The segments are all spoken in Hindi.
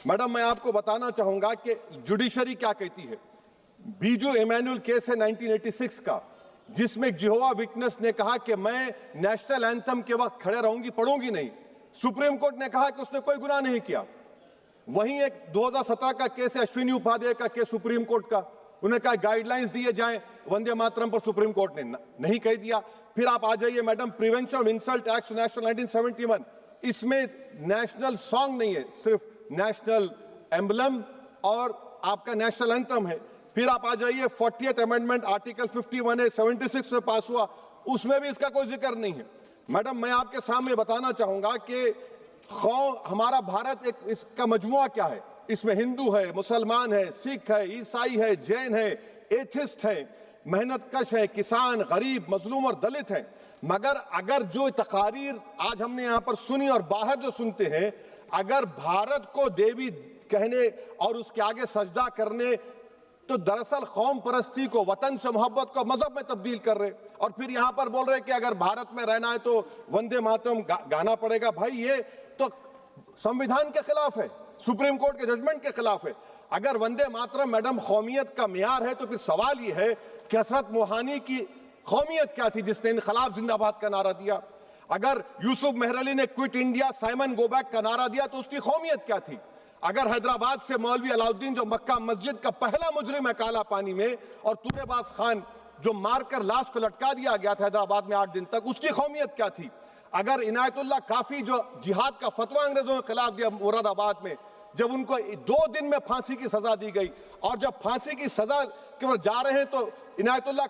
मैडम, मैं आपको बताना चाहूंगा कि जुडिशरी क्या कहती है। बीजू इमैनुअल केस है 1986 का, जिसमें जिहोवा विटनेस ने कहा कि मैं नेशनल एंथम के वक्त खड़े रहूंगी, पढ़ूंगी नहीं। सुप्रीम कोर्ट ने कहा कि उसने कोई गुनाह नहीं किया। वहीं एक 2017 का केस है अश्विनी उपाध्याय का केस सुप्रीम कोर्ट का, उन्हें कहा गाइडलाइंस दिए जाएं वंदे मातरम पर, सुप्रीम कोर्ट ने नहीं कह दिया। फिर आप आ जाइए madam, prevention of insult act national 1971, इसमें नेशनल सॉन्ग नहीं है, सिर्फ नेशनल एम्बलम और आपका नेशनल एंथम है। फिर आप आ जाइए 40th अमेंडमेंट आर्टिकल 51A 76 में पास हुआ, उसमें भी इसका कोई जिक्र नहीं है। मैडम, मैं आपके सामने बताना चाहूंगा कि हमारा भारत एक इसका मजमुआ क्या है। इसमें हिंदू है, मुसलमान है, सिख है, ईसाई है, जैन है, एथिस्ट है, मेहनतकश है, किसान, गरीब, मजलूम और दलित है। मगर अगर जो तकारीर आज हमने यहां पर सुनी और बाहर जो सुनते हैं, अगर भारत को देवी कहने और उसके आगे सजदा करने, तो दरअसल कौम परस्ती को, वतन से मोहब्बत को मजहब में तब्दील कर रहे, और फिर यहां पर बोल रहे कि अगर भारत में रहना है तो वंदे मातरम गाना पड़ेगा। भाई, ये तो संविधान के खिलाफ है, सुप्रीम कोर्ट के जजमेंट के खिलाफ है। अगर वंदे मातरम मैडम कौमियत का मियार है, तो फिर सवाल यह है कि हसरत मोहानी की कौमियत क्या थी जिसने इनकलाब जिंदाबाद का नारा दिया? अगर यूसुफ मेहरली ने quit India Simon go back का नारा दिया, तो उसकी कौमियत क्या थी? अगर हैदराबाद से मौलवी अलाउद्दीन, जो मक्का मस्जिद का पहला मुजरिम है काला पानी में, और तुरेबाज खान जो मारकर लाश को लटका दिया गया था हैदराबाद में 8 दिन तक, उसकी कौमियत क्या थी? अगर इनायतुल्लाह काफी जो जिहाद का फतवा अंग्रेजों के खिलाफ दिया मुरादाबाद में, जब उनको 2 दिन में फांसी की सजा दी गई, और जब फांसी की सजा के ओर जा रहे हैं तो इनायतुल्लाह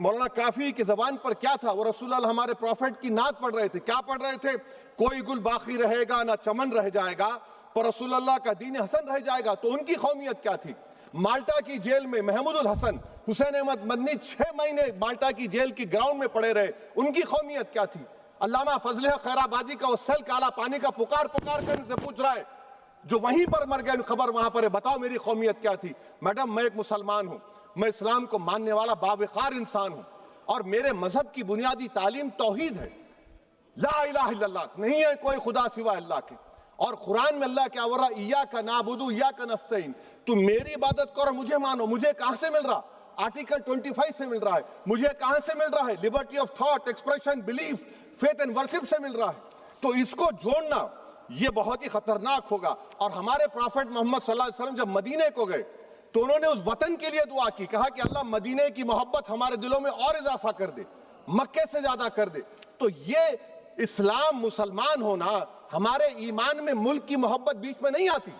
मौलाना काफी की जबान पर क्या था? वो रसूलुल्लाह हमारे प्रॉफिट की नात पढ़ रहे थे। क्या पढ़ रहे थे? कोई गुल बाकी रहेगा ना चमन रह जाएगा, पर रसूलुल्लाह का दीन हसन रह जाएगा। तो उनकी कौमियत क्या थी? माल्टा की जेल में महमूदुल हसन, हुसैन अहमद मदनी 6 महीने माल्टा की जेल की ग्राउंड में पड़े रहे, उनकी कौमियत क्या थी? अल्लामा फजल खैराबादी का वो सेल काला पानी का पुकार कर इनसे पूछ रहा है, जो वहीं पर मर गए, खबर वहां पर है, बताओ मेरी कौमियत क्या थी? मैडम, मैं एक मुसलमान हूं, मैं इस्लाम को मानने वाला बावकार इंसान हूं, और मेरे मजहब की बुनियादी तालीम तौहीद है, ला इलाहा इल्लल्लाह, नहीं है कोई खुदा सिवा अल्लाह के। और कुरान में अल्लाह क्या बोल रहा? इय्याका नाबुदु इय्याका नस्तईन, तुम मेरी इबादत करो, मुझे मानो। मुझे कहां से मिल रहा? आर्टिकल 25 से मिल रहा है। मुझे कहां से मिल रहा है? Liberty of thought, expression, belief, faith and worship से मिल रहा है। तो इसको जोड़ना ये बहुत ही खतरनाक होगा। और हमारे प्रॉफेट मोहम्मद सल्लल्लाहु अलैहि वसल्लम जब मदीने को गए, तो उन्होंने उस वतन के लिए दुआ की, कहा कि अल्लाह मदीने की मोहब्बत हमारे दिलों में और इजाफा कर दे, मक्के से ज्यादा कर दे। तो ये इस्लाम, मुसलमान होना, हमारे ईमान में मुल्क की मोहब्बत बीच में नहीं आती।